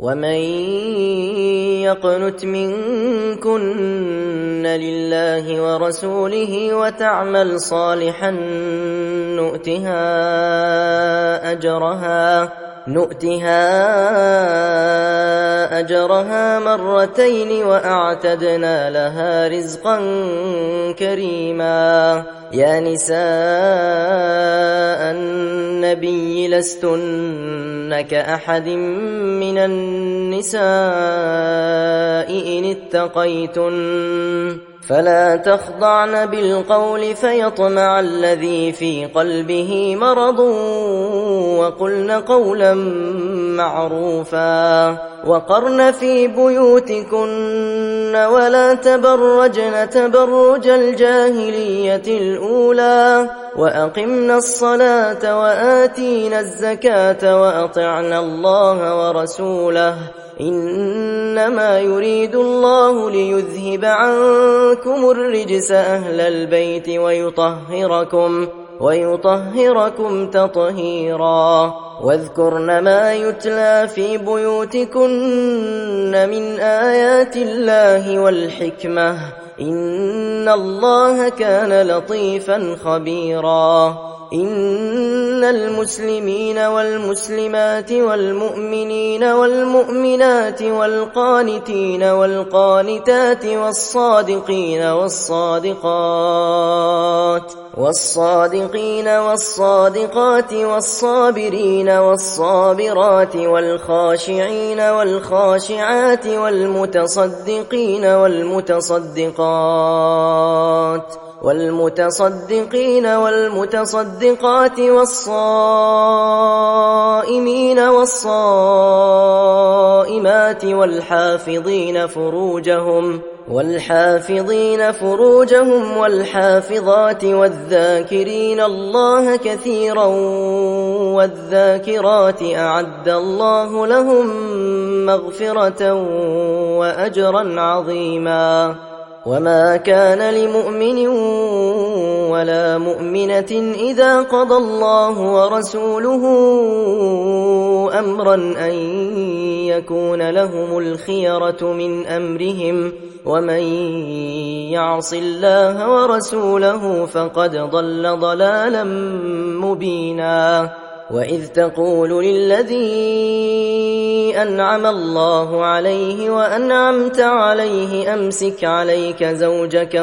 ومن يقنت منكن لله ورسوله وتعمل صالحا نؤتها أجرها مرتين وأعتدنا لها رزقا كريما. يا نساء النبي لستن كأحد من النساء إن اتقيتن فلا تخضعن بالقول فيطمع الذي في قلبه مرض وقلن قولا معروفا. وقرن في بيوتكن ولا تبرجن تبرج الجاهلية الأولى وأقمنا الصلاة وآتينا الزكاة وأطعنا الله ورسوله إنما يريد الله ليذهب عنكم الرجس أهل البيت ويطهركم تطهيرا. واذكرن ما يتلى في بيوتكن من آيات الله والحكمة إن الله كان لطيفا خبيرا. إن المسلمين والمسلمات والمؤمنين والمؤمنات والقانتين والقانتات والصادقين والصادقات والصابرين والصابرات والخاشعين والخاشعات والمتصدقين والمتصدقات والصائمين والصائمات والحافظين فروجهم والحافظات والذاكرين الله كثيرا والذاكرات أعد الله لهم مغفرة وأجرا عظيما. وما كان لمؤمن ولا مؤمنة إذا قضى الله ورسوله أمرا أن يكون لهم الخيرة من أمرهم ومن يعص الله ورسوله فقد ضل ضلالا مبينا. وإذ تقول للذي أنعم الله عليه وأنعمت عليه أمسك عليك زوجك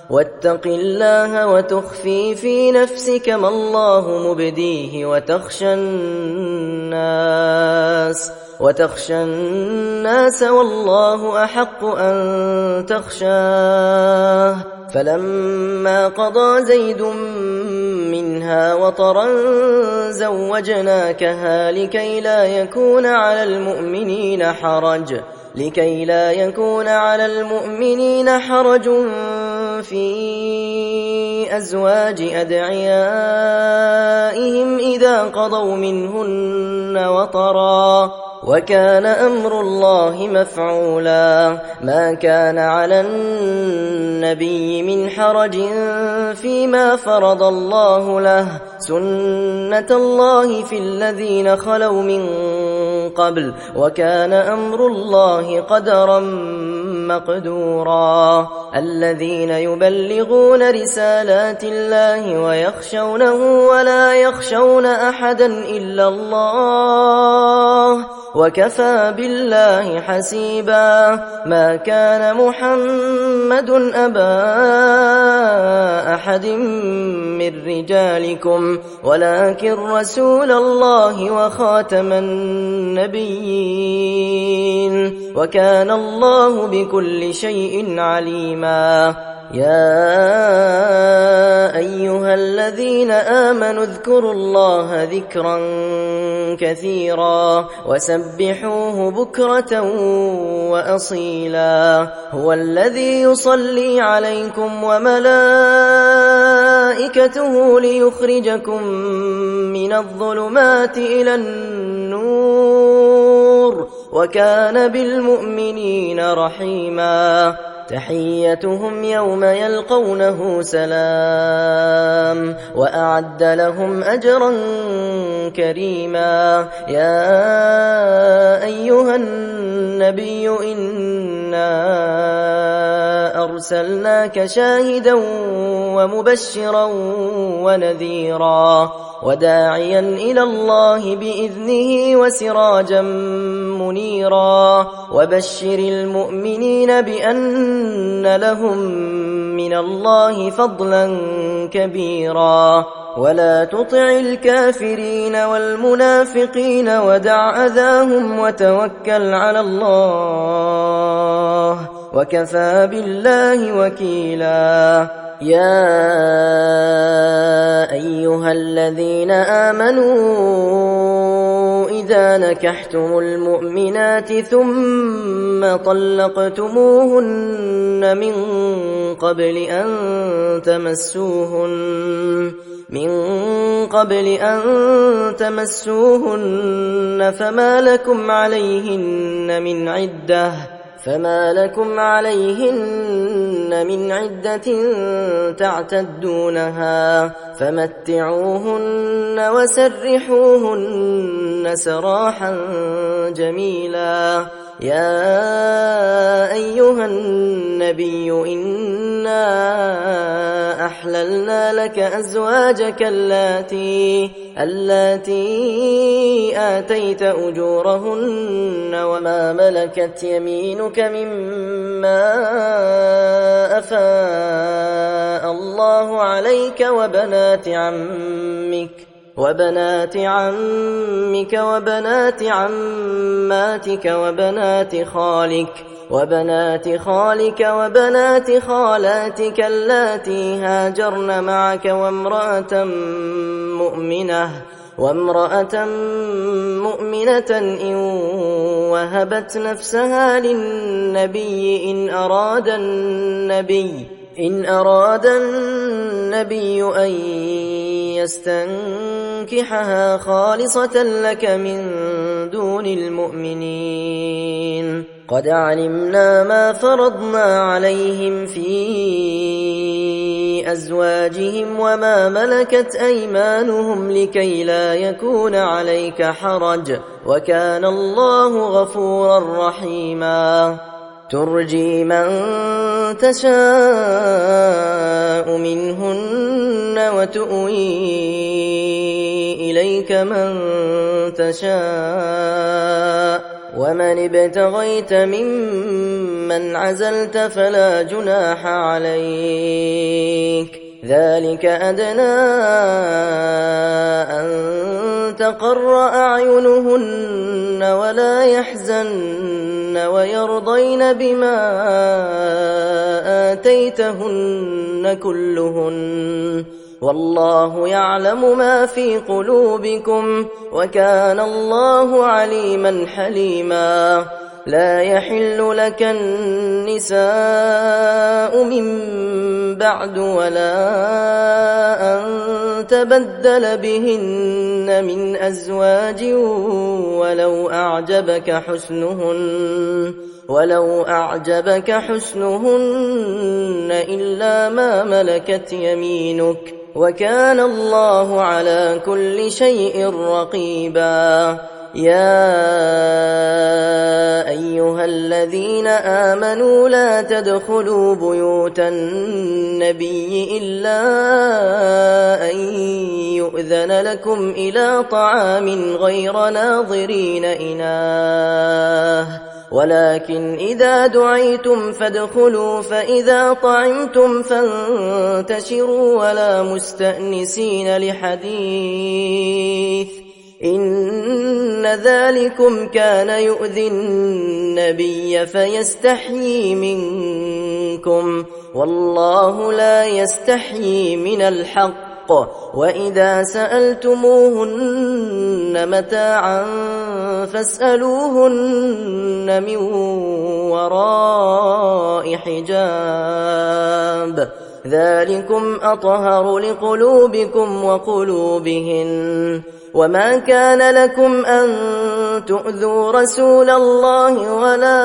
واتق الله وتخفي في نفسك ما الله مبديه وتخشى الناس والله أحق أن تخشاه. فلما قضى زيد منها وطرا زوجناكها لكي لا يكون على المؤمنين حرج في أزواج أدعيائهم إذا قضوا منهن وطرا وكان أمر الله مفعولا. ما كان على النبي من حرج فيما فرض الله له سنة الله في الذين خلوا من قبل وكان أمر الله قدرا مقدورا. الذين يبلغون رسالات الله ويخشونه ولا يخشون أحدا إلا الله وكفى بالله حسيبا. ما كان محمد أبا أحد من رجالكم ولكن رسول الله وخاتم النبيين وكان الله بكل شيء عليما. يا أيها الذين آمنوا اذكروا الله ذكرا كثيرا وسبحوه بكرة وأصيلا. هو الذي يصلي عليكم وملائكته ليخرجكم من الظلمات إلى النور وكان بالمؤمنين رحيما. تحيتهم يوم يلقونه سلام وأعد لهم أجرا كريما. يا أيها النبي إنا أرسلناك شاهدا ومبشرا ونذيرا وداعيا إلى الله بإذنه وسراجا منيرا وبشر المؤمنين بأن لهم من الله فضلا كبيرا. ولا تطع الكافرين والمنافقين ودع أذاهم وتوكل على الله وكفى بالله وكيلا. يا أيها الذين آمنوا إذا نكحتم المؤمنات ثم طلقتموهن من قبل أن تمسوهن فما لكم عليهن من عدة تعتدونها فمتعوهن وسرحوهن سراحا جميلا. يا أيها النبي إنا أحللنا لك أزواجك اللاتي آتيت أجورهن وما ملكت يمينك مما أفاء الله عليك وبنات عمك وبنات عماتك وبنات خالك وبنات خالاتك اللاتي هاجرن معك وامرأة مؤمنة إن وهبت نفسها للنبي إن أراد النبي أن يستنكحها خالصة لك من دون المؤمنين. قد علمنا ما فرضنا عليهم في أزواجهم وما ملكت أيمانهم لكي لا يكون عليك حرج وكان الله غفورا رحيما. ترجي من تشاء منهن وتؤوي إليك من تشاء ومن ابتغيت ممن عزلت فلا جناح عليك. ذلك أدنى أن تقر أعينهن ولا يحزن ويرضين بما آتيتهن كلهن والله يعلم ما في قلوبكم وكان الله عليما حليما. لا يحل لك النساء من بعد ولا أن تبدل بهن من أزواج ولو أعجبك حسنهن إلا ما ملكت يمينك وكان الله على كل شيء رقيبا. يا أيها الذين آمنوا لا تدخلوا بيوت النبي إلا أن يؤذن لكم إلى طعام غير ناظرين إناه ولكن إذا دعيتم فادخلوا فإذا طعمتم فانتشروا ولا مستأنسين لحديث إن ذلكم كان يؤذي النبي فيستحيي منكم والله لا يستحيي من الحق. وإذا سألتموهن متاعا فاسألوهن من وراء حجاب ذلكم أطهر لقلوبكم وقلوبهن. وما كان لكم أن تؤذوا رسول الله ولا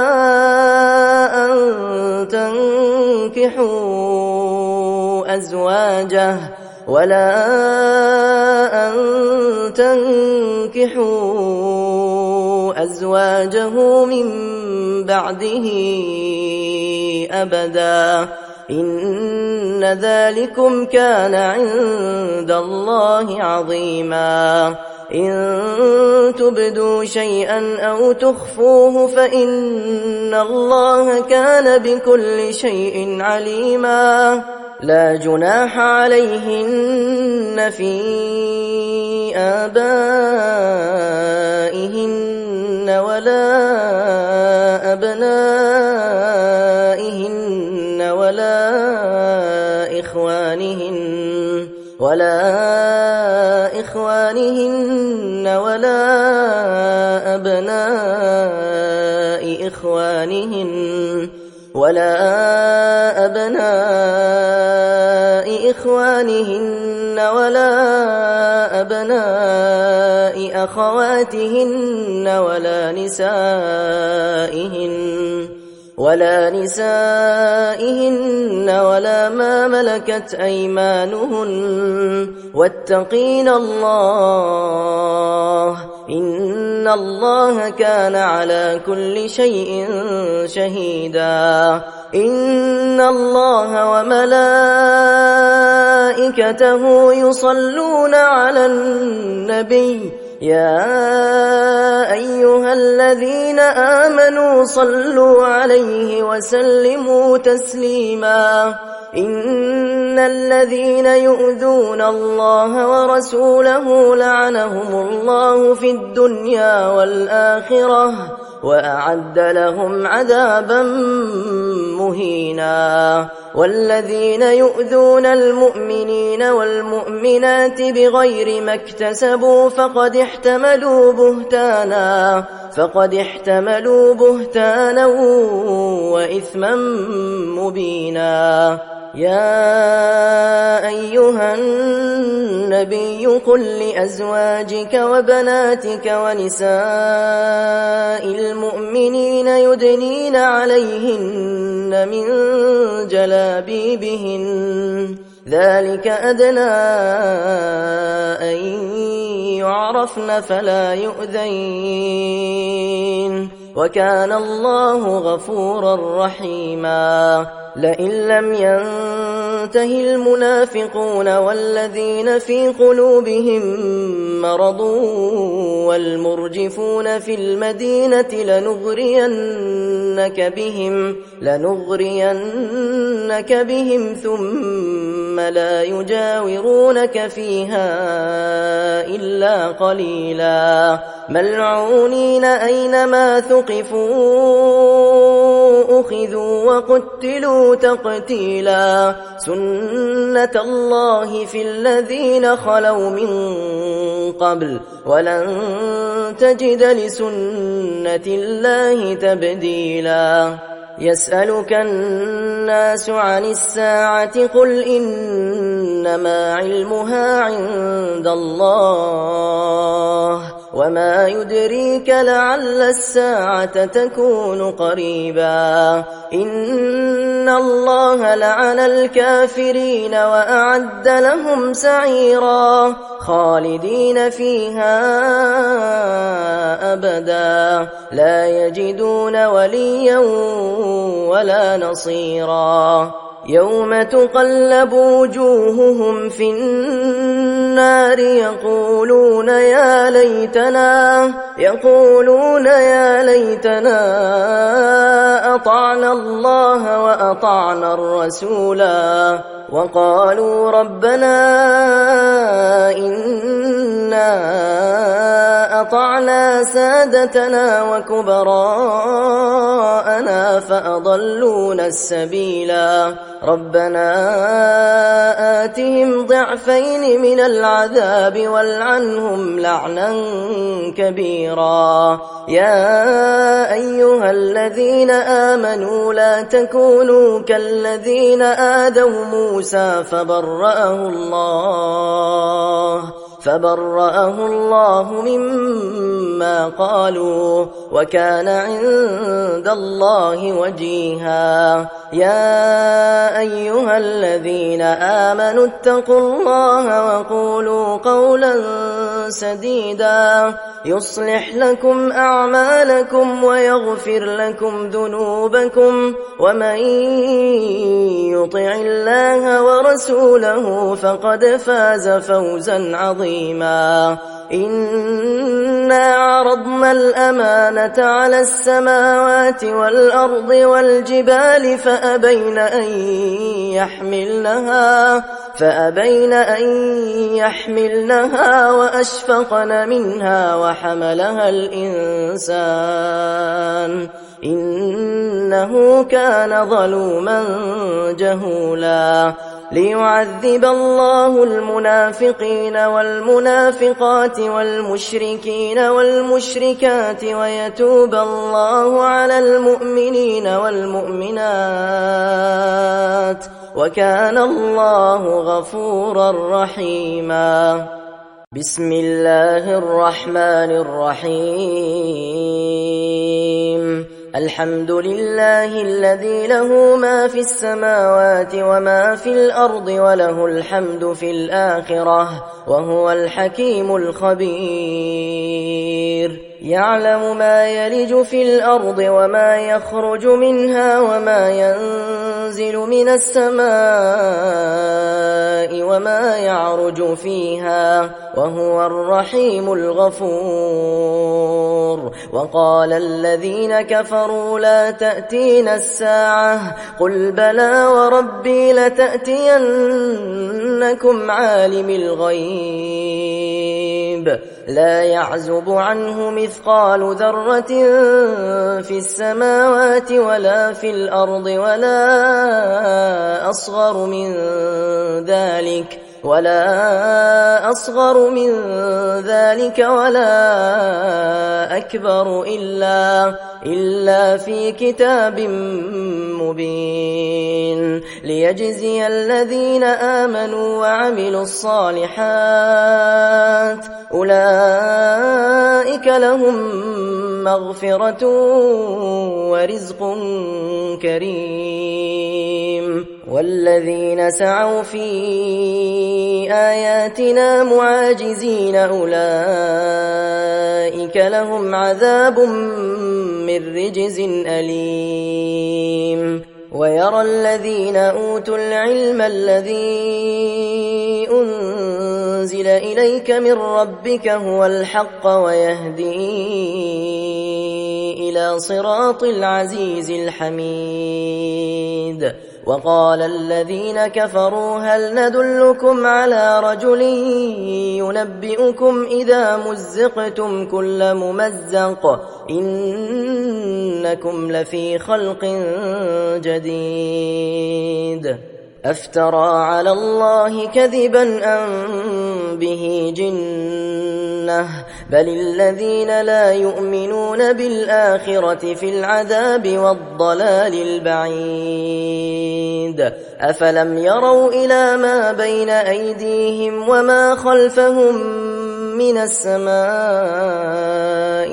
أن تنكحوا ولا أن تنكحوا أزواجه من بعده أبدا إن ذلكم كان عند الله عظيما إن تبدوا شيئا أو تخفوه فإن الله كان بكل شيء عليما لا جناح عليهن في آبائهن ولا أبنائهن ولا إخوانهن ولا أبناء إخوانهن ولا أبناء أخواتهن ولا نسائهن ولا ما ملكت أيمانهن واتقين الله إن الله كان على كل شيء شهيدا إن الله وملائكته يصلون على النبي يا أيها الذين آمنوا صلوا عليه وسلموا تسليما إن الذين يؤذون الله ورسوله لعنهم الله في الدنيا والآخرة وأعد لهم عذابا مهينا والذين يؤذون المؤمنين والمؤمنات بغير ما اكتسبوا فقد احتملوا بهتانا وإثما مبينا يا أيها النبي قل لأزواجك وبناتك ونساء المؤمنين يدنين عليهن من جلابيبهن ذلك أدنى أن يعرفن فلا يؤذين وكان الله غفورا رحيما لئن لم ينته المنافقون والذين في قلوبهم مرض والمرجفون في المدينة لنغرينك بهم ثم لا يجاورونك فيها إلا قليلا ملعونين أينما ثقفوا أخذوا وقتلوا تقتيلا سنة الله في الذين خلوا من قبل ولن تجد لسنة الله تبديلا يسألك الناس عن الساعة قل إنما علمها عند الله وما يدريك لعل الساعة تكون قريبا إن الله لعن الكافرين وأعد لهم سعيرا خالدين فيها أبدا لا يجدون وليا ولا نصيرا يوم تقلب وجوههم في النار يقولون يا ليتنا أطعنا الله وأطعنا الرسولا وقالوا ربنا إنا أطعنا سادتنا وكبراءنا فأضلونا السبيلا ربنا آتهم ضعفين من العذاب والعنهم لعنا كبيرا يا أيها الذين آمنوا لا تكونوا كالذين آذوا موسى فبرأه الله فبرأه الله مما قالوا وكان عند الله وجيها. يا أيها الذين آمنوا اتقوا الله وقولوا قولا سديدا يصلح لكم أعمالكم ويغفر لكم ذنوبكم ومن يطع الله ورسوله فقد فاز فوزا عظيما. إنا عرضنا الأمانة على السماوات والأرض والجبال فأبين أن يحملنها وأشفقن منها وحملها الإنسان إنه كان ظلوما جهولا. ليعذب الله المنافقين والمنافقات والمشركين والمشركات ويتوب الله على المؤمنين والمؤمنات وكان الله غفورا رحيما. بسم الله الرحمن الرحيم. الحمد لله الذي له ما في السماوات وما في الأرض وله الحمد في الآخرة وهو الحكيم الخبير. يعلم ما يلج في الأرض وما يخرج منها وما ينزل من السماء وما يعرج فيها وهو الرحيم الغفور. وقال الذين كفروا لا تأتينا الساعة قل بلى وربي لتأتينكم عالم الغيب لا يعزب عنه مثقال ذرة في السماوات ولا في الأرض ولا أصغر من ذلك ولا أكبر إلا في كتاب مبين. ليجزي الذين آمنوا وعملوا الصالحات أولئك لهم مغفرة ورزق كريم. والذين سعوا في آياتنا معاجزين أولئك لهم عذاب من رجز أليم. ويرى الذين أوتوا العلم الذي أنزل إليك من ربك هو الحق ويهدي إلى صراط العزيز الحميد. وقال الذين كفروا هل ندلكم على رجل ينبئكم إذا مزقتم كل ممزق إنكم لفي خلق جديد. أفترى على الله كذبا أم به جنة بل الذين لا يؤمنون بالآخرة في العذاب والضلال البعيد. أفلم يروا إلى ما بين أيديهم وما خلفهم من السماء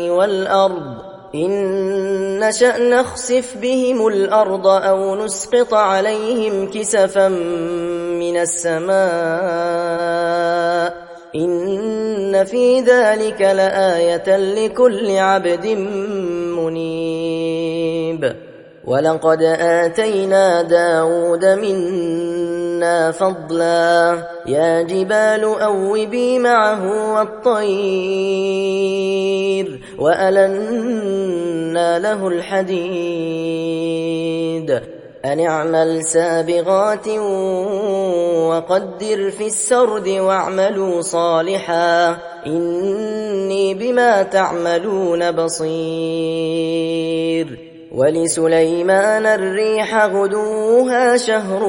والأرض إن نشأ نخسف بهم الأرض أو نسقط عليهم كسفا من السماء إن في ذلك لآية لكل عبد منيب. ولقد آتينا داود منا فضلا يا جبال أوبي معه والطير وألنا له الحديد أن اعمل سابغات وقدر في السرد واعملوا صالحا إني بما تعملون بصير. ولسليمان الريح غدوها شهر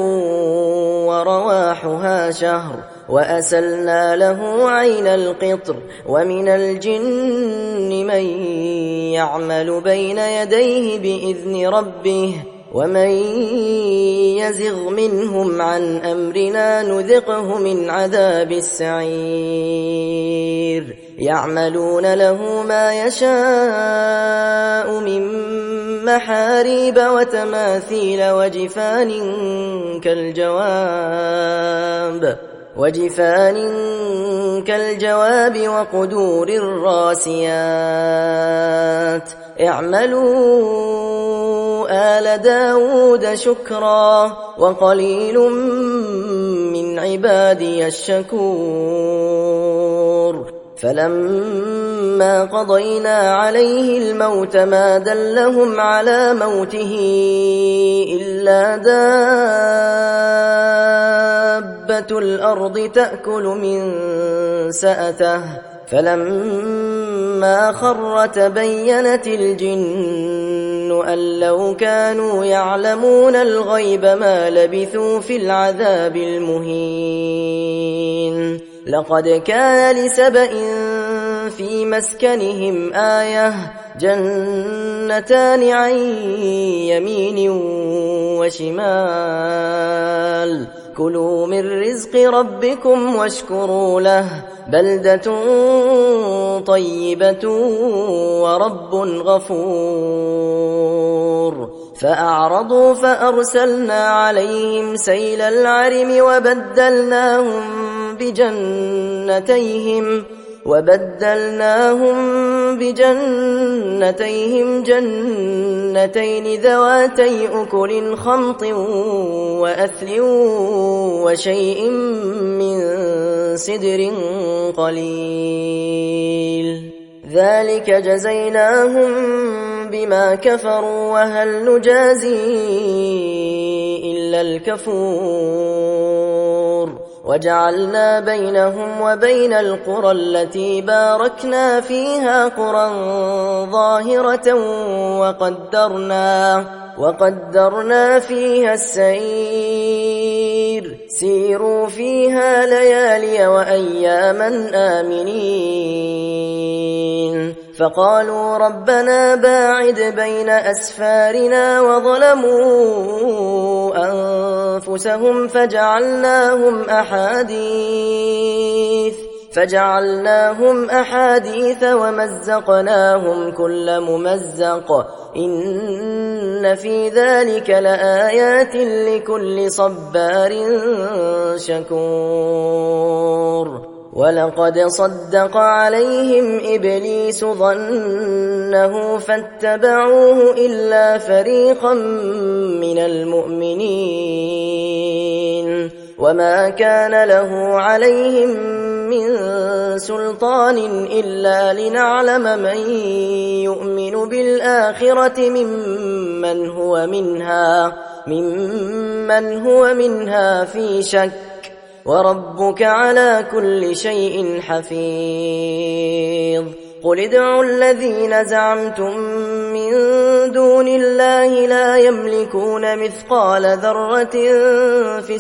ورواحها شهر وأسلنا له عين القطر ومن الجن من يعمل بين يديه بإذن ربه ومن يزغ منهم عن أمرنا نذقه من عذاب السعير يعملون له ما يشاء من محاريب وتماثيل وجفان كالجواب وقدور الراسيات اعملوا آل داود شكرا وقليل من عبادي الشكور فلما قضينا عليه الموت ما دلهم على موته إلا دابة الأرض تأكل من سأته فلما خر تبينت الجن أن لو كانوا يعلمون الغيب ما لبثوا في العذاب المهين لقد كان لسبإ في مسكنهم آية جنتان عن يمين وشمال كلوا من رزق ربكم واشكروا له بلدة طيبة ورب غفور فأعرضوا فأرسلنا عليهم سيل العرم وبدلناهم بجنتيهم جنتين ذواتي أكل خمط وأثل وشيء من سدر قليل ذلك جزيناهم بما كفروا وهل نجازي إلا الكفور وجعلنا بينهم وبين القرى التي باركنا فيها قرى ظاهرة وقدرنا فيها السير سيروا فيها ليالي وأياما آمنين فقالوا ربنا باعد بين أسفارنا وظلموا أنفسهم فجعلناهم أحاديث ومزقناهم كل ممزق إن في ذلك لآيات لكل صبار شكور ولقد صدق عليهم إبليس ظنه فاتبعوه إلا فريقا من المؤمنين وما كان له عليهم من سلطان إلا لنعلم من يؤمن بالآخرة ممن هو منها في شك وربك على كل شيء حفيظ قل ادعوا الذين زعمتم من دون الله لا يملكون مثقال ذرة في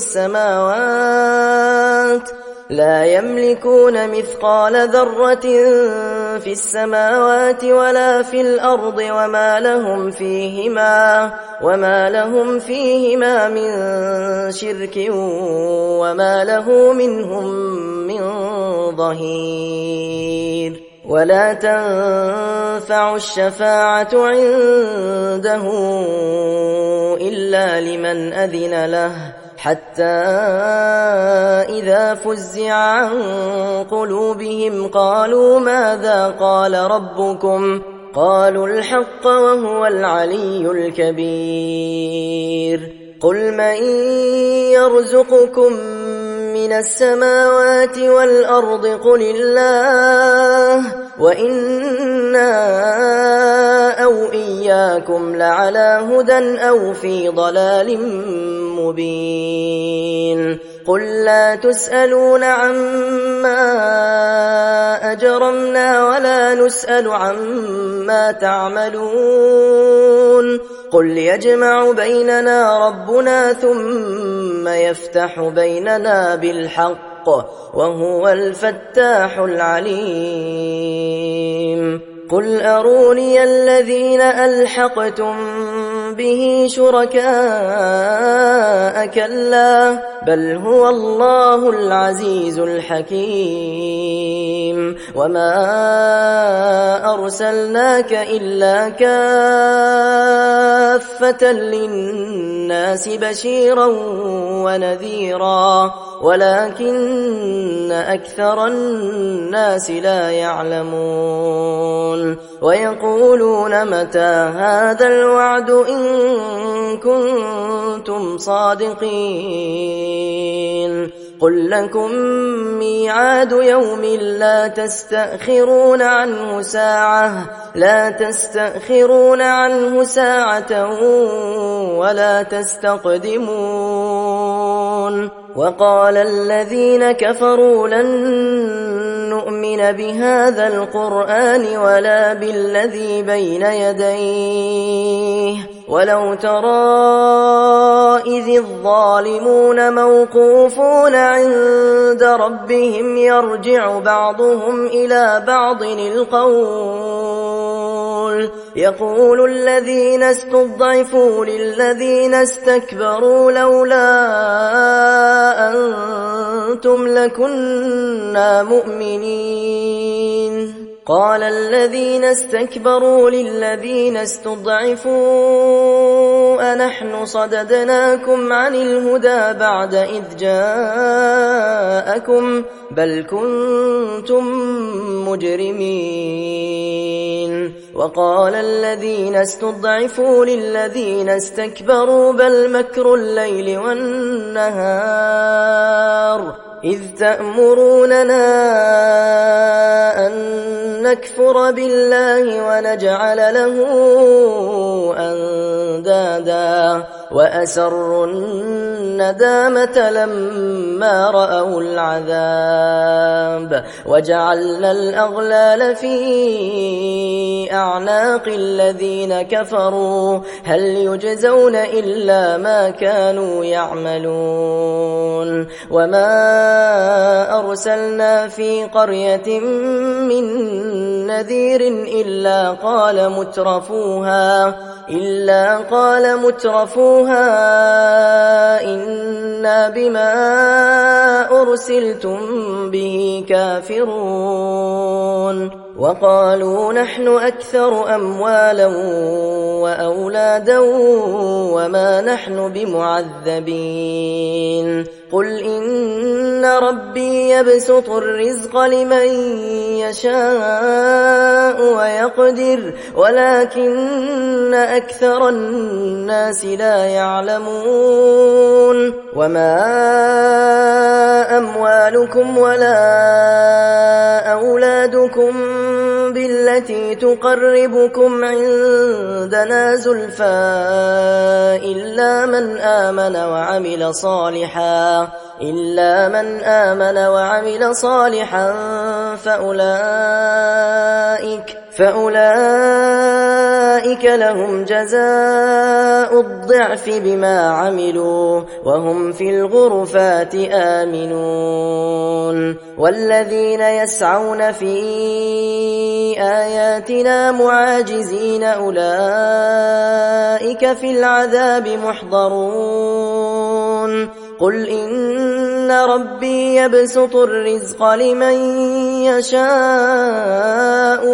السماوات ولا في الأرض وما لهم فيهما من شرك وما له منهم من ظهير ولا تنفع الشفاعة عنده إلا لمن أذن له حتى إذا فزع عن قلوبهم قالوا ماذا قال ربكم قالوا الحق وهو العلي الكبير قل من يرزقكم من السماوات والأرض قل الله وإنا أو إياكم لعلى هدى أو في ضلال مبين قل لا تسألون عما أجرمنا ولا نسأل عما تعملون قل يجمع بيننا ربنا ثم يفتح بيننا بالحق وهو الفتاح العليم قل أروني الذين ألحقتم به شركاء كلا بل هو الله العزيز الحكيم وما أرسلناك إلا كافة للناس بشيرا ونذيرا ولكن أكثر الناس لا يعلمون ويقولون متى هذا الوعد إن كنتم صادقين قل لكم ميعاد يوم لا تستأخرون عنه ساعة ولا تستقدمون وقال الذين كفروا لن نؤمن بهذا القرآن ولا بالذي بين يديه ولو ترى إذ الظالمون موقوفون عند ربهم يرجع بعضهم إلى بعض القول يقول الذين استضعفوا للذين استكبروا لولا أنتم لكنا مؤمنين قال الذين استكبروا للذين استضعفوا أنحن صددناكم عن الهدى بعد إذ جاءكم بل كنتم مجرمين وقال الذين استضعفوا للذين استكبروا بل مكر الليل والنهار إذ تأمروننا أن نكفر بالله ونجعل له أندادا وأسروا الندامة لما رأوا العذاب وجعلنا الأغلال في أعناق الذين كفروا هل يجزون إلا ما كانوا يعملون وما أرسلنا في قرية من نذير إلا قال مترفوها إنا بما أرسلتم به كافرون وقالوا نحن أكثر أموالا وأولادا وما نحن بمعذبين قل إن ربي يبسط الرزق لمن يشاء ويقدر ولكن أكثر الناس لا يعلمون وما أموالكم ولا أولادكم بالتي تقربكم عندنا زلفى إلا من آمن وعمل صالحا فأولئك لهم جزاء الضعف بما عملوا وهم في الغرفات آمنون والذين يسعون في آياتنا معاجزين أولئك في العذاب محضرون قل إن ربي يبسط الرزق لمن يشاء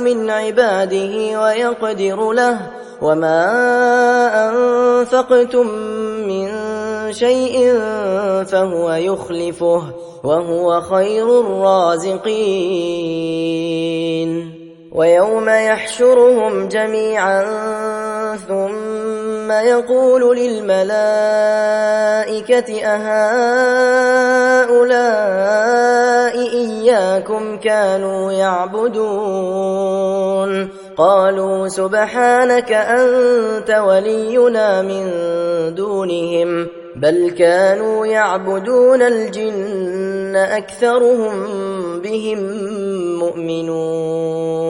من عباده ويقدر له وما أنفقتم من شيء فهو يخلفه وهو خير الرازقين ويوم يحشرهم جميعا ثم يقول للملائكة أهؤلاء إياكم كانوا يعبدون قالوا سبحانك أنت ولينا من دونهم بل كانوا يعبدون الجن أكثرهم بهم مؤمنون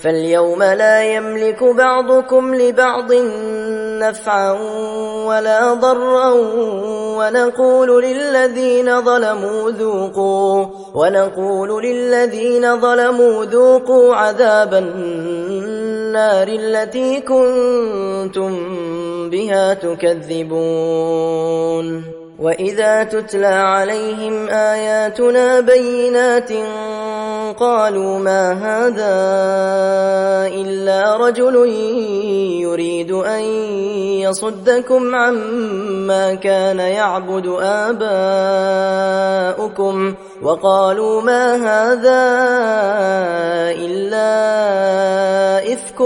فاليوم لا يملك بعضكم لبعض نفعا ولا ضرا ونقول للذين ظلموا ذوقوا عذاب النار التي كنتم بها تكذبون وإذا تتلى عليهم آياتنا بينات قالوا ما هذا إلا رجل يريد أن يصدكم عما كان يعبد آباؤكم وقالوا ما هذا إلا إفك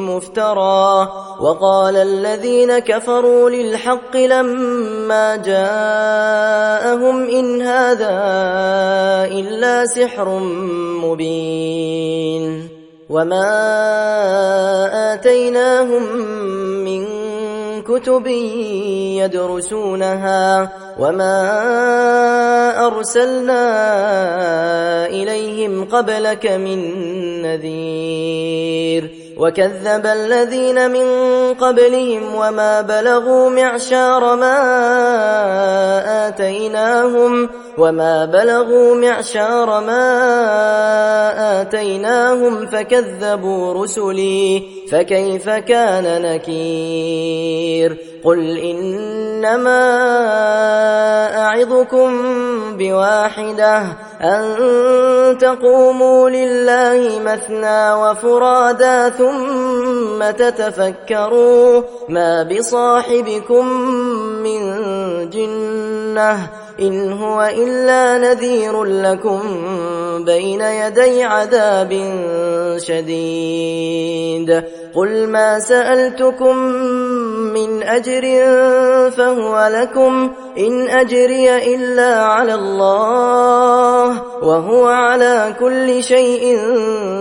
مفترى وقال الذين كفروا للحق لما جاءهم إن هذا إلا سحر مبين وما آتيناهم من كتب يدرسونها وما أرسلنا إليهم قبلك من نذير وكذب الذين من قبلهم وما بلغوا معشار ما آتيناهم فكذبوا رسلي فكيف كان نكير قل إنما أعظكم بواحدة أن تقوموا لله مثنى وفرادا ثم تتفكروا ما بصاحبكم من جنة إن هو إلا نذير لكم بين يدي عذاب شديد قل ما سألتكم من أجر فهو لكم إن أجري إلا على الله وهو على كل شيء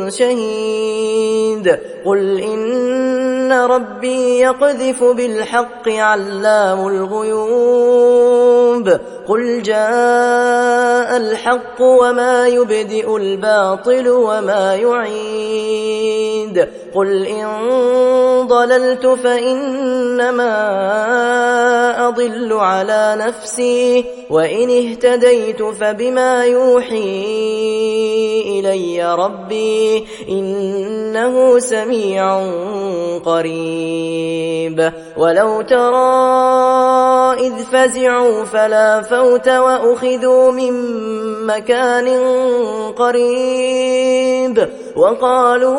شهيد قل إن ربي يقذف بالحق علام الغيوب قل جاء الحق وما يبدئ الباطل وما يعيد قل إن ضللت فإنما أضل على نفسي وإن اهتديت فبما يوحي إلي ربي إنه سميع قريب ولو ترى إذ فزعوا فلا فوت وأخذوا من مكان قريب وقالوا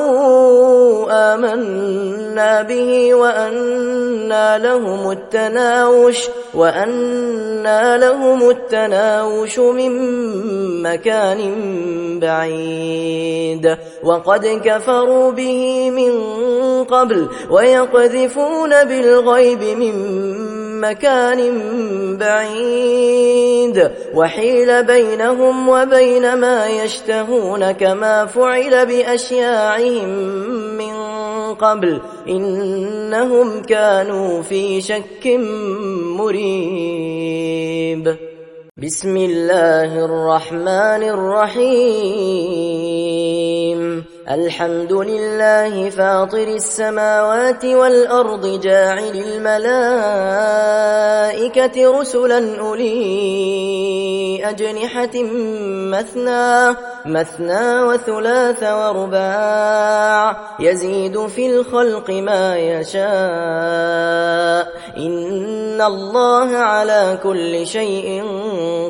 آمنا به وأنى لهم التناوش من مكان بعيد وقد كفروا به من قبل ويقذفون بالغيب من مكان بعيد وحيل بينهم وبين ما يشتهون كما فعل بأشياعهم من قبل إنهم كانوا في شك مريب بسم الله الرحمن الرحيم الحمد لله فاطر السماوات والأرض جاعل الملائكة رسلا أولي أجنحة مثنى وثلاث ورباع يزيد في الخلق ما يشاء إن الله على كل شيء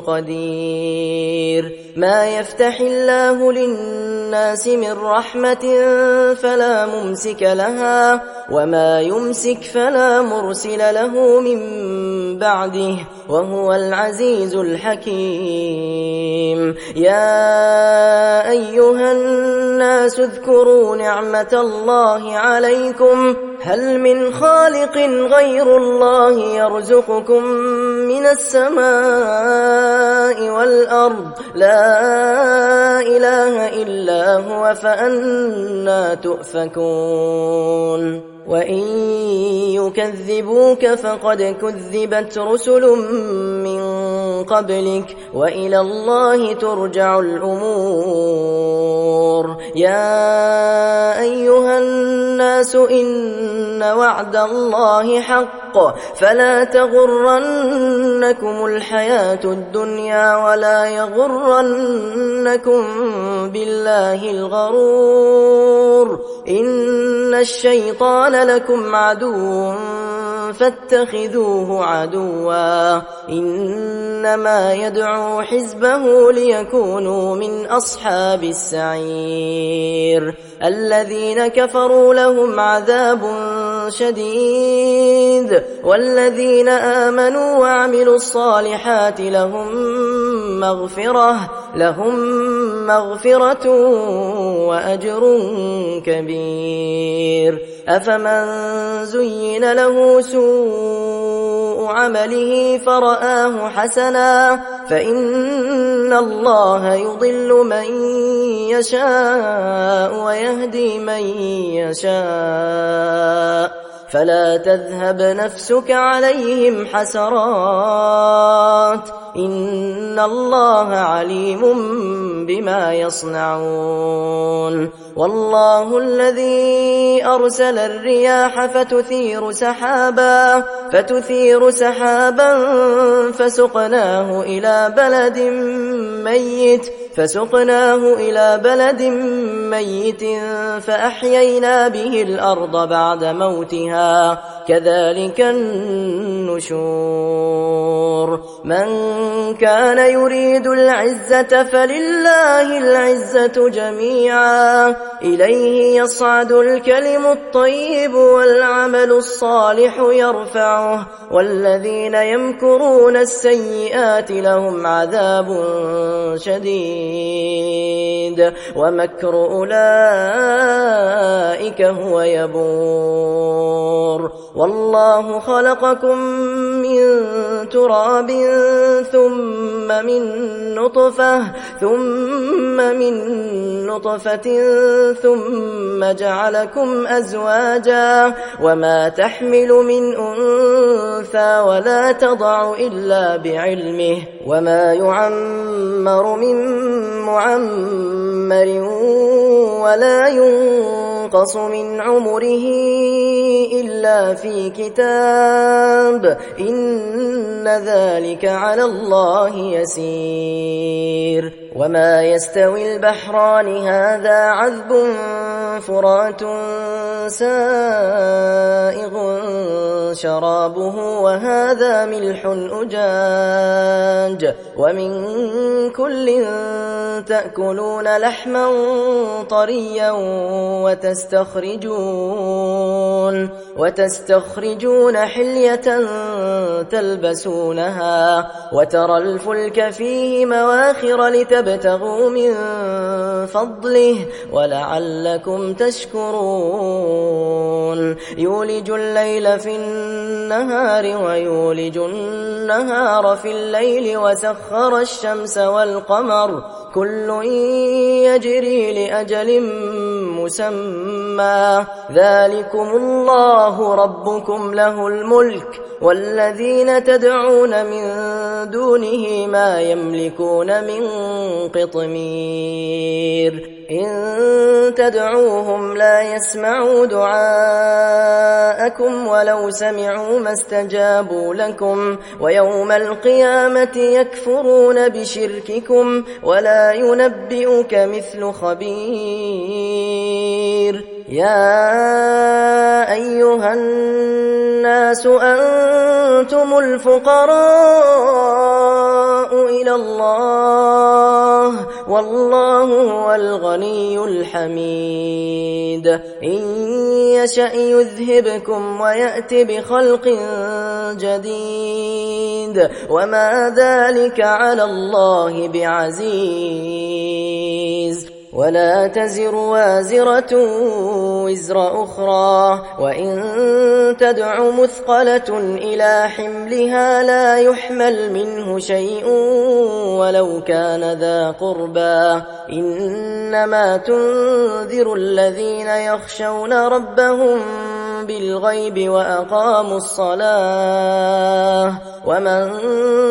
قدير ما يفتح الله للناس من رحمة فلا ممسك لها وما يمسك فلا مرسل له من بعده وهو العزيز الحكيم يا أيها الناس اذكروا نعمة الله عليكم هل من خالق غير الله يرزقكم من السماء والأرض لا إله إلا هو فأنى تؤفكون وإن يكذبوك فقد كذبت رسل من قبلك وإلى الله ترجع الأمور يا أيها الناس إن وعد الله حق فلا تغرنكم الحياة الدنيا ولا يغرنكم بالله الغرور إن الشيطان لكم عدو فاتخذوه عدوا إنما يدعو حزبه ليكونوا من أصحاب السعير الذين كفروا لهم عذاب شديد والذين آمنوا وعملوا الصالحات لهم مغفرة وأجر كبير أفمن زين له سوء عمله فرآه حسنا فإن الله يضل من يشاء ويهدي من يشاء فلا تذهب نفسك عليهم حسرات إن الله عليم بما يصنعون والله الذي أرسل الرياح فتثير سحابا فسقناه إلى بلد ميت فأحيينا به الأرض بعد موتها كذلك النشور من كان يريد العزة فلله العزة جميعا إليه يصعد الكلم الطيب والعمل الصالح يرفعه والذين يمكرون السيئات لهم عذاب شديد ومكر أولئك هو يبور والله خلقكم من تراب ثم من نطفة ثم جعلكم أزواجا وما تحمل من أنثى ولا تضع إلا بعلمه وما يعمر من معمر ولا ينقص من عمره إلا في كتاب إن ذلك على الله يسير وما يستوي البحران هذا عذب فرات سائغ شرابه وهذا ملح أجاج ومن كل تأكلون لحما طريا وتستخرجون حلية تلبسونها وترى الفلك فيه مواخر لتبتغوا من فضله ولعلكم تشكرون يولج الليل في النهار ويولج النهار في الليل وسخر الشمس والقمر كل يجري لأجل مسمى ذلكم الله ربكم له الملك والذين تدعون من دونه ما يملكون من قطمير إن تدعوهم لا يسمعوا دعاءكم ولو سمعوا ما استجابوا لكم ويوم القيامة يكفرون بشرككم ولا ينبئك مثل خبير يا أيها الناس أنتم الفقراء إلى الله والله هو الغني الحميد إن يشأ يذهبكم ويأت بخلق جديد وما ذلك على الله بعزيز ولا تزر وازرة وزر أخرى وإن تدع مثقلة إلى حملها لا يحمل منه شيء ولو كان ذا قربى إنما تنذر الذين يخشون ربهم بالغيب وأقاموا الصلاة ومن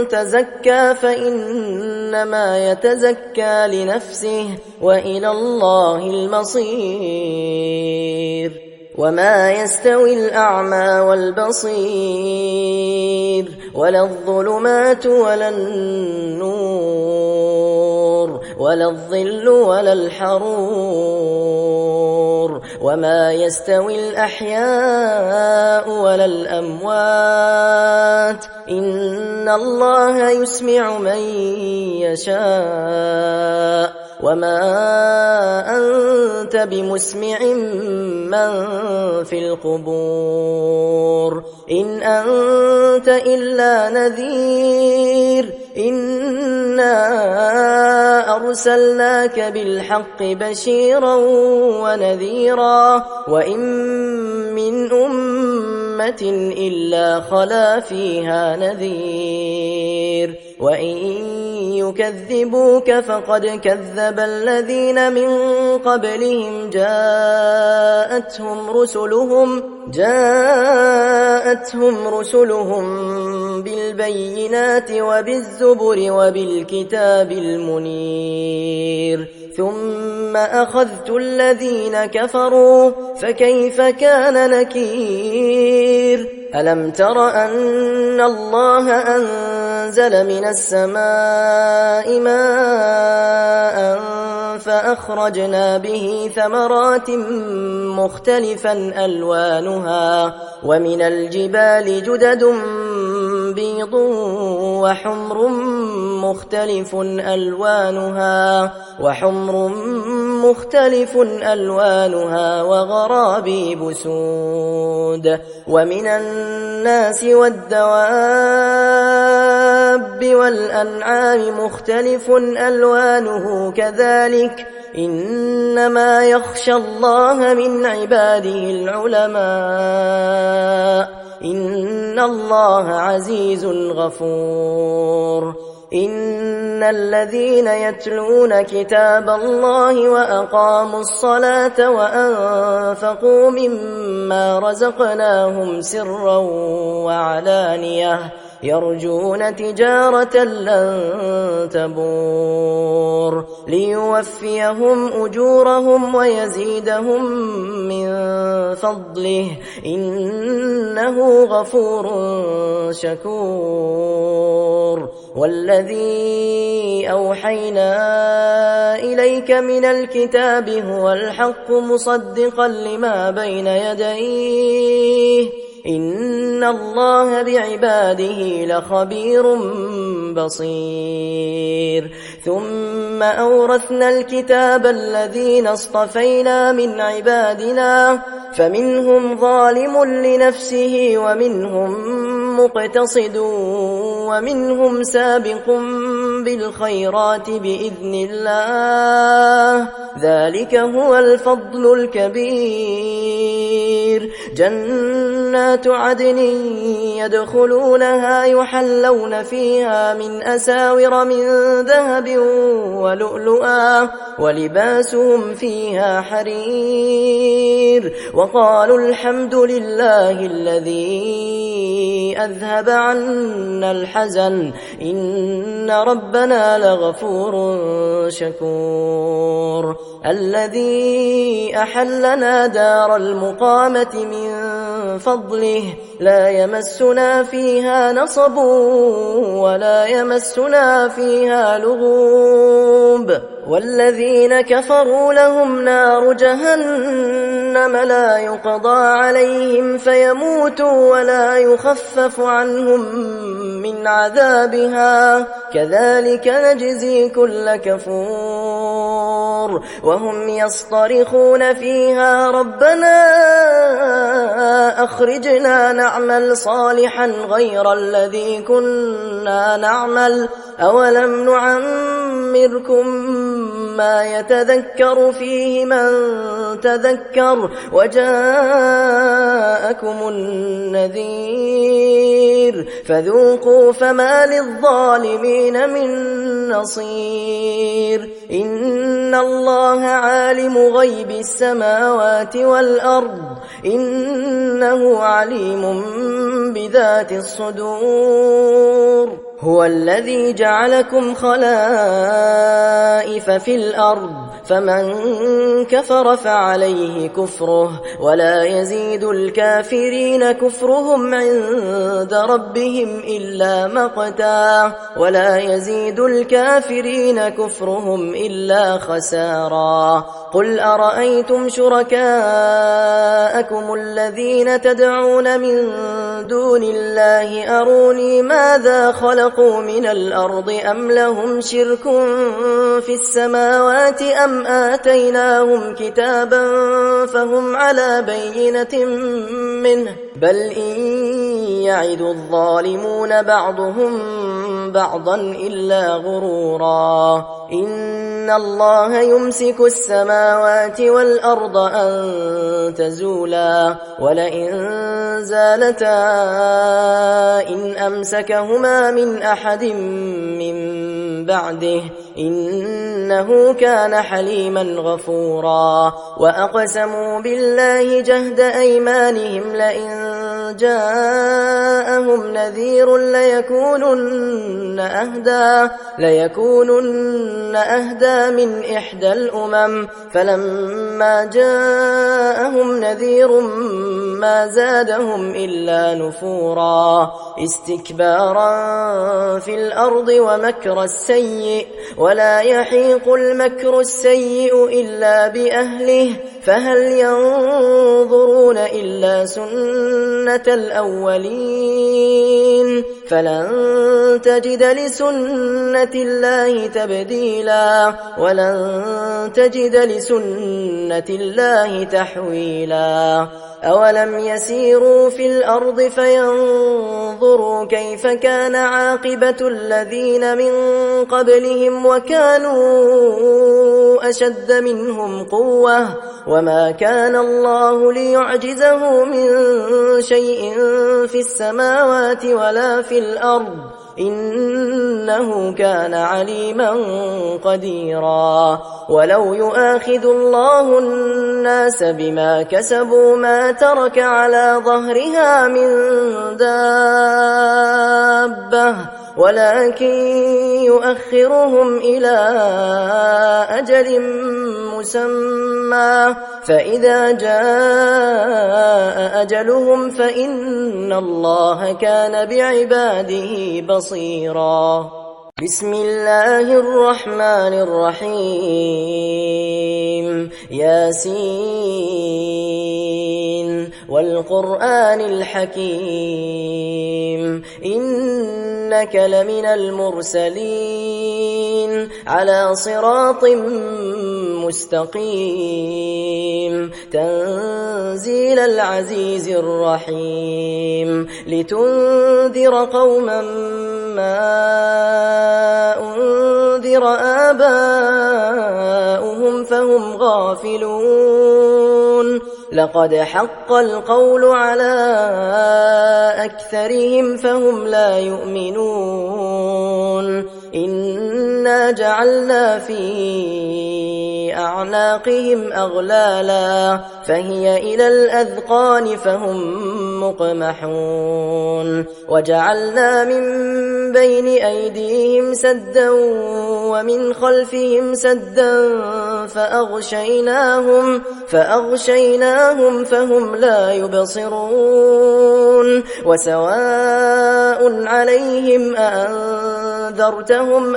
تزكى فإنما يتزكى لنفسه وإلى الله المصير وما يستوي الأعمى والبصير ولا الظلمات ولا النور ولا الظل ولا الحرور وما يستوي الأحياء ولا الأموات إن الله يسمع من يشاء وما أنت بمسمع من في القبور إن أنت إلا نذير إنا أرسلناك بالحق بشيرا ونذيرا وإن من أمة إلا خلا فيها نذير وإن يكذبوك فقد كذب الذين من قبلهم جاءتهم رسلهم بالبينات وبالزبر وبالكتاب المنير ثم أخذت الذين كفروا فكيف كان نكير ألم تر أن الله أنزل من السماء ماء فأخرجنا به ثمرات مختلفا ألوانها ومن الجبال جدد بيض وحمر مختلف ألوانها وغرابيب سود ومن الناس والدواب والأنعام مختلف ألوانه كذلك إنما يخشى الله من عباده العلماء إن الله عزيز غفور إن الذين يتلون كتاب الله وأقاموا الصلاة وأنفقوا مما رزقناهم سرا وعلانية يرجون تجارة لن تبور ليوفيهم أجورهم ويزيدهم من فضله إنه غفور شكور والذي أوحينا إليك من الكتاب هو الحق مصدقا لما بين يديه إن الله بعباده لخبير بصير ثم أورثنا الكتاب الذين اصطفينا من عبادنا فمنهم ظالم لنفسه ومنهم مقتصد ومنهم سابق بالخيرات بإذن الله ذلك هو الفضل الكبير جنات عدن يدخلونها يحلون فيها من أساور من ذهب ولؤلؤا ولباسهم فيها حرير وقالوا الحمد لله الذي أذهب عنا الحزن إن ربنا لغفور شكور الذي أحلنا دار المقامة من فضله لا يمسنا فيها نصب ولا يمسنا فيها لغوب والذين كفروا لهم نار جهنم لا يقضى عليهم فيموتوا ولا يخفف عنهم من عذابها كذلك نجزي كل كفور وهم يصطرخون فيها ربنا أخرجنا نعمل صالحا غير الذي كنا نعمل أولم نعمركم ما يتذكر فيه من تذكر وجاءكم النذير فذوقوا فما للظالمين من نصير إن الله عالم غيب السماوات والأرض إنه عليم بذات الصدور هو الذي جعلكم خلائف في الأرض فمن كفر فعليه كفره ولا يزيد الكافرين كفرهم عند ربهم إلا مقتا ولا يزيد الكافرين كفرهم إلا خسارا قل أرأيتم شركاءكم الذين تدعون من دون الله أروني ماذا خلقوا من الأرض أم لهم شرك في السماوات أم آتيناهم كتابا فهم على بينة منه بل إن يعد الظالمون بعضهم بعضا إلا غرورا إن الله يمسك السماوات والأرض أن تزولا ولئن زالتا إن أمسكهما من أحد من بعده إنه كان حليما غفورا وأقسموا بالله جهد أيمانهم لئن جاءهم نذير ليكونن أهدى من إحدى الأمم فلما جاءهم نذير ما زادهم إلا نفورا استكبارا في الأرض ومكر السيء ولا يحيق المكر السيء إلا بأهله فهل ينظرون إلا سنة الأولين فلن تجد لسنة الله تبديلا ولن تجد لسنة الله تحويلا أولم يسيروا في الأرض فينظروا كيف كان عاقبة الذين من قبلهم وكانوا أشد منهم قوة وما كان الله ليعجزه من شيء في السماوات ولا في الأرض إنه كان عليما قديرا ولو يؤاخذ الله الناس بما كسبوا ما ترك على ظهرها من دابة ولكن يؤخرهم إلى أجل مسمى فإذا جاء أجلهم فإن الله كان بعباده بصيرا بسم الله الرحمن الرحيم ياسين والقرآن الحكيم إنك لمن المرسلين على صراط مستقيم تنزيل العزيز الرحيم لتنذر قوما ما أنذر آباؤهم فهم غافلون لقد حق القول على أكثرهم فهم لا يؤمنون إنا جعلنا في أعناقهم أغلالا فهي إلى الأذقان فهم مقمحون وجعلنا من بين أيديهم سدا ومن خلفهم سدا فأغشيناهم فهم لا يبصرون وسواء عليهم أأنذرتهم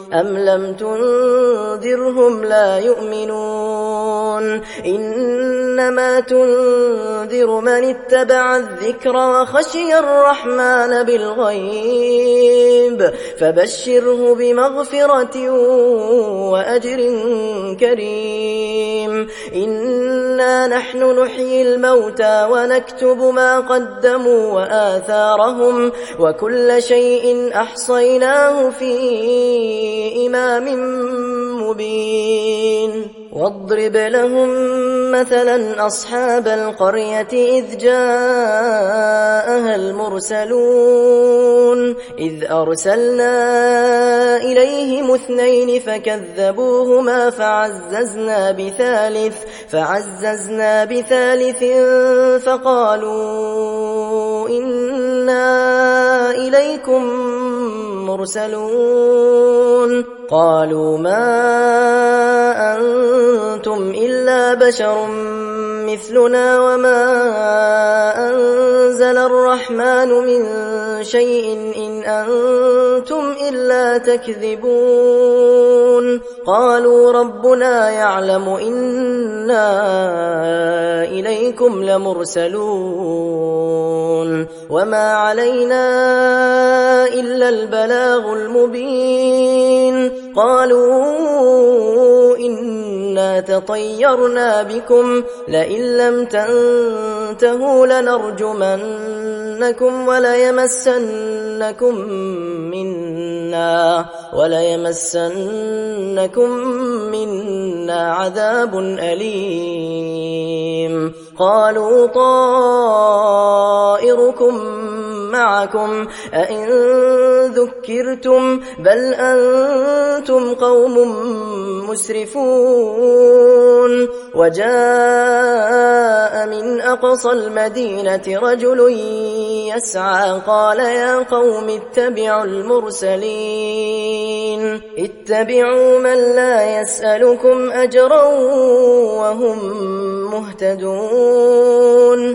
أم لم تنذرهم لا يؤمنون إنما تنذر من اتبع الذكر وخشي الرحمن بالغيب فبشره بمغفرة وأجر كريم إنا نحن نحيي الموتى ونكتب ما قدموا وآثارهم وكل شيء أحصيناه في إمام مبين واضرب لهم مثلا أصحاب القرية إذ جاءها المرسلون إذ أرسلنا إليهم 2 فكذبوهما فعززنا بثالث فقالوا إنا إليكم مرسلون قالوا ما أنتم إلا بشر مثلنا وما أنزل الرحمن من شيء إن أنتم إلا تكذبون قالوا ربنا يعلم إنا إليكم لمرسلون وما علينا إلا البلاغ المبين قالوا إنا تطيرنا بكم لئن لم تنتهوا لنرجمنكم وليمسنكم منا عذاب أليم قالوا طائركم معكم أئن ذكرتم بل أنتم قوم مسرفون وجاء من أقصى المدينة رجل يسعى قال يا قوم اتبعوا المرسلين اتبعوا من لا يسألكم أجرا وهم مهتدون